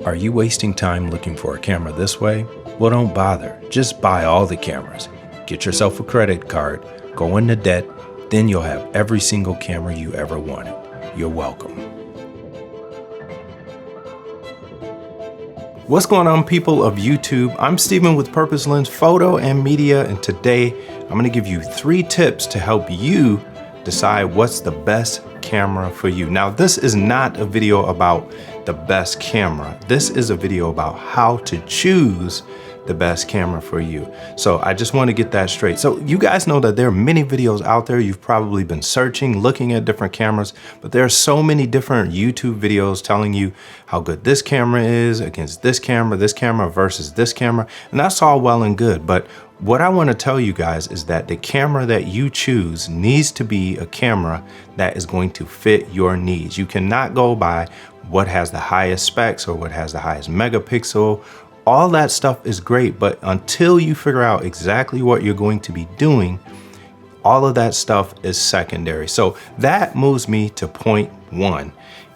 Are you wasting time looking for a camera this way? Well, don't bother. Just buy all the cameras. Get yourself a credit card, go into debt, then you'll have every single camera you ever wanted. You're welcome. What's going on, people of YouTube? I'm Steven with Purpose Lens Photo and Media, and today I'm going to give you 3 tips to help you decide what's the best camera for you. Now, this is not a video about the best camera. This is a video about how to choose the best camera for you. So I just want to get that straight. So you guys know that there are many videos out there. You've probably been searching, looking at different cameras, but there are so many different YouTube videos telling you how good this camera is against this camera versus this camera. And that's all well and good. But what I want to tell you guys is that the camera that you choose needs to be a camera that is going to fit your needs. You cannot go by what has the highest specs or what has the highest megapixel. All that stuff is great, but until you figure out exactly what you're going to be doing, all of that stuff is secondary. So that moves me to point 1,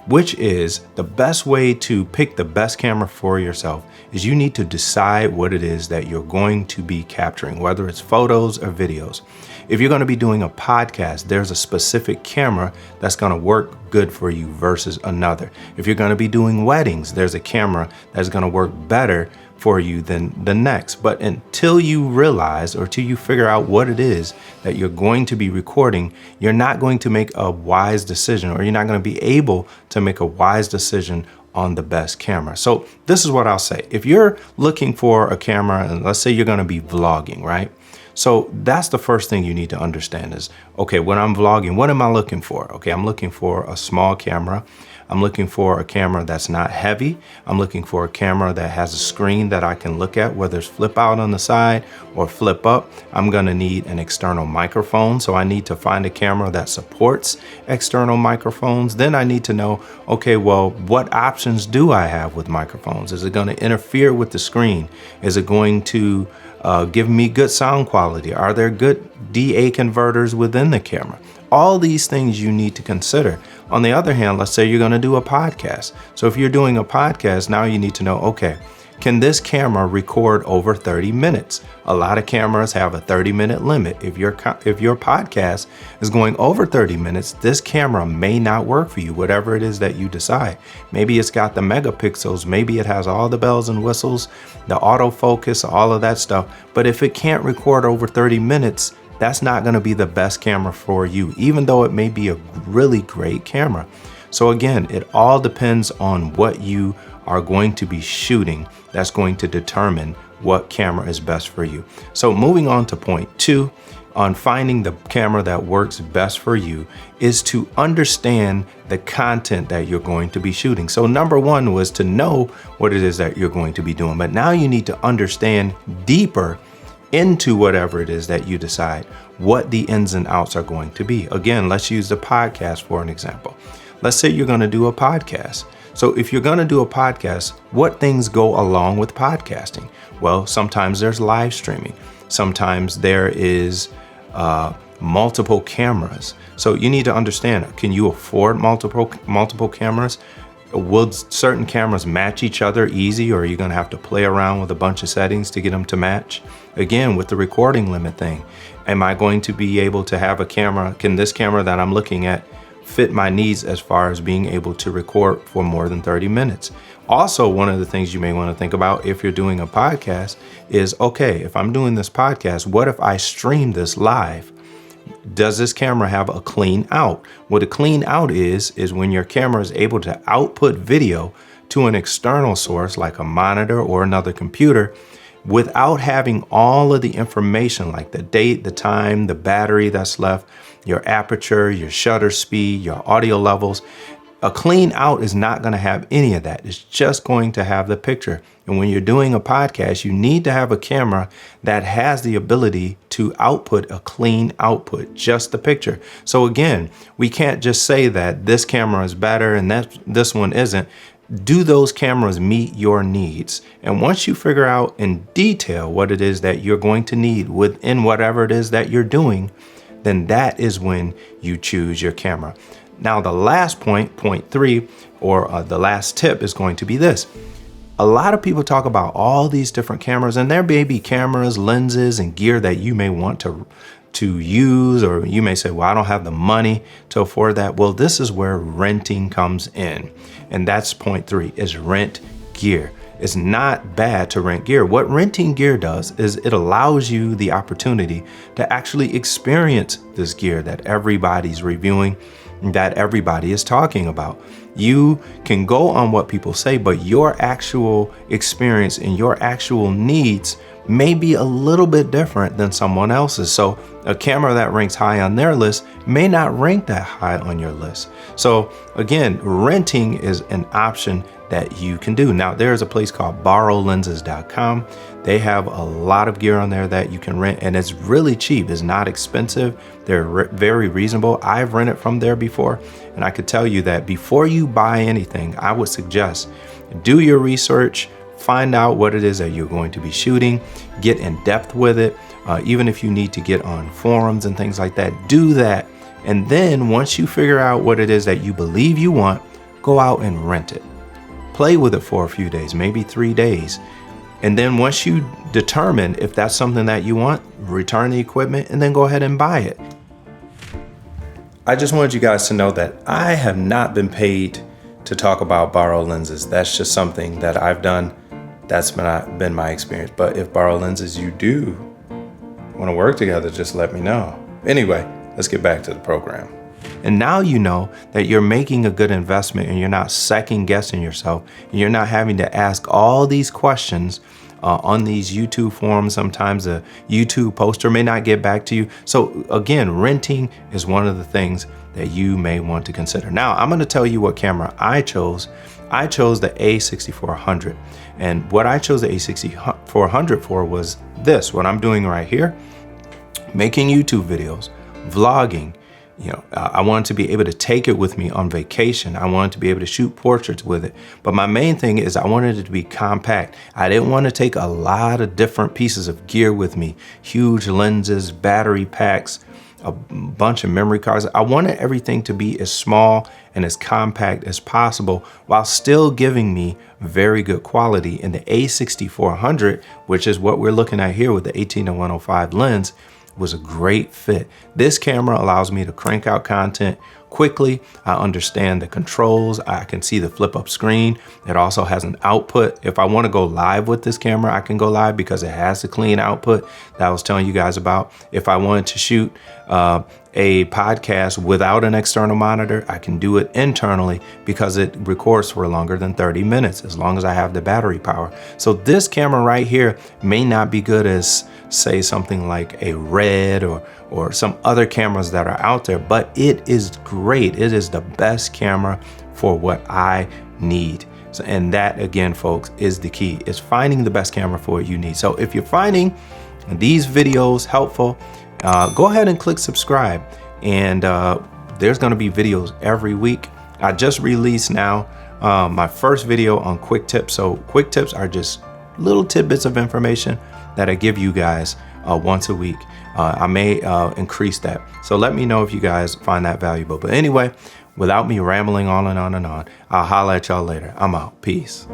which is the best way to pick the best camera for yourself is you need to decide what it is that you're going to be capturing, whether it's photos or videos. If you're going to be doing a podcast, there's a specific camera that's going to work good for you versus another. If you're going to be doing weddings, there's a camera that's going to work better for you than the next. But until you realize or till you figure out what it is that you're going to be recording, you're not going to make a wise decision, or you're not going to be able to make a wise decision on the best camera. So this is what I'll say. If you're looking for a camera, and let's say you're going to be vlogging, right? So that's the first thing you need to understand is, okay, when I'm vlogging, what am I looking for? Okay, I'm looking for a small camera. I'm looking for a camera that's not heavy. I'm looking for a camera that has a screen that I can look at, whether it's flip out on the side or flip up. I'm gonna need an external microphone. So I need to find a camera that supports external microphones. Then I need to know, okay, well, what options do I have with microphones? Is it gonna interfere with the screen? Is it going to give me good sound quality? Are there good DA converters within the camera? All these things you need to consider. On the other hand, let's say you're going to do a podcast. So if you're doing a podcast, now you need to know, okay, can this camera record over 30 minutes? A lot of cameras have a 30-minute limit. If your podcast is going over 30 minutes, this camera may not work for you, whatever it is that you decide. Maybe it's got the megapixels, maybe it has all the bells and whistles, the autofocus, all of that stuff. But if it can't record over 30 minutes, that's not going to be the best camera for you, even though it may be a really great camera. So again, it all depends on what you are going to be shooting. That's going to determine what camera is best for you. So moving on to point 2 on finding the camera that works best for you is to understand the content that you're going to be shooting. So number 1 was to know what it is that you're going to be doing, but now you need to understand deeper into whatever it is that you decide what the ins and outs are going to be. Again, let's use the podcast for an example. Let's say you're going to do a podcast. So if you're going to do a podcast, what things go along with podcasting? Well, sometimes there's live streaming. Sometimes there is multiple cameras. So you need to understand, can you afford multiple cameras? Will certain cameras match each other easy, or are you going to have to play around with a bunch of settings to get them to match? Again, with the recording limit thing, am I going to be able to have a camera? Can this camera that I'm looking at fit my needs as far as being able to record for more than 30 minutes? Also, one of the things you may want to think about if you're doing a podcast is, okay, if I'm doing this podcast, what if I stream this live? Does this camera have a clean out? What a clean out is when your camera is able to output video to an external source like a monitor or another computer without having all of the information like the date, the time, the battery that's left, your aperture, your shutter speed, your audio levels. A clean out is not going to have any of that. It's just going to have the picture. And when you're doing a podcast, you need to have a camera that has the ability to output a clean output, just the picture. So again, we can't just say that this camera is better and that this one isn't. Do those cameras meet your needs? And once you figure out in detail what it is that you're going to need within whatever it is that you're doing, then that is when you choose your camera. Now, the last point, point 3, or the last tip is going to be this. a lot of people talk about all these different cameras, and there may be cameras, lenses, and gear that you may want to use, or you may say, well, I don't have the money to afford that. Well, this is where renting comes in. And that's point 3, is rent gear. It's not bad to rent gear. What renting gear does is it allows you the opportunity to actually experience this gear that everybody's reviewing, that everybody is talking about. You can go on what people say, but your actual experience and your actual needs may be a little bit different than someone else's. So a camera that ranks high on their list may not rank that high on your list. So again, renting is an option that you can do. Now, there's a place called borrowlenses.com. They have a lot of gear on there that you can rent, and it's really cheap. It's not expensive. They're very reasonable. I've rented from there before, and I could tell you that before you buy anything, I would suggest do your research, find out what it is that you're going to be shooting, get in depth with it. Even if you need to get on forums and things like that, do that. And then once you figure out what it is that you believe you want, go out and rent it. Play with it for a few days, maybe 3 days. And then once you determine if that's something that you want, return the equipment and then go ahead and buy it. I just wanted you guys to know that I have not been paid to talk about Borrow Lenses. That's just something that I've done. That's been my experience. But if Borrow Lenses, you do want to work together, just let me know. Anyway, let's get back to the program. And now you know that you're making a good investment and you're not second guessing yourself. And you're not having to ask all these questions on these YouTube forums. Sometimes a YouTube poster may not get back to you. So again, renting is one of the things that you may want to consider. Now, I'm going to tell you what camera I chose. I chose the A6400. And what I chose the A6400 for was this, what I'm doing right here, making YouTube videos, vlogging. You know, I wanted to be able to take it with me on vacation. I wanted to be able to shoot portraits with it. But my main thing is I wanted it to be compact. I didn't want to take a lot of different pieces of gear with me, huge lenses, battery packs, a bunch of memory cards. I wanted everything to be as small and as compact as possible while still giving me very good quality. And the A6400, which is what we're looking at here with the 18-105 lens, was a great fit. This camera allows me to crank out content quickly. I understand the controls. I can see the flip up screen. It also has an output. If I want to go live with this camera, I can go live because it has the clean output that I was telling you guys about. If I wanted to shoot a podcast without an external monitor, I can do it internally because it records for longer than 30 minutes as long as I have the battery power. So this camera right here may not be good as, say, something like a Red or some other cameras that are out there, but it is great. It is the best camera for what I need. So, and that, again, folks, is the key, is finding the best camera for what you need. So if you're finding these videos helpful, go ahead and click subscribe. And there's going to be videos every week. I just released now my first video on quick tips. So quick tips are just little tidbits of information that I give you guys once a week. I may increase that. So let me know if you guys find that valuable. But anyway, without me rambling on and on and on, I'll holla at y'all later. I'm out. Peace.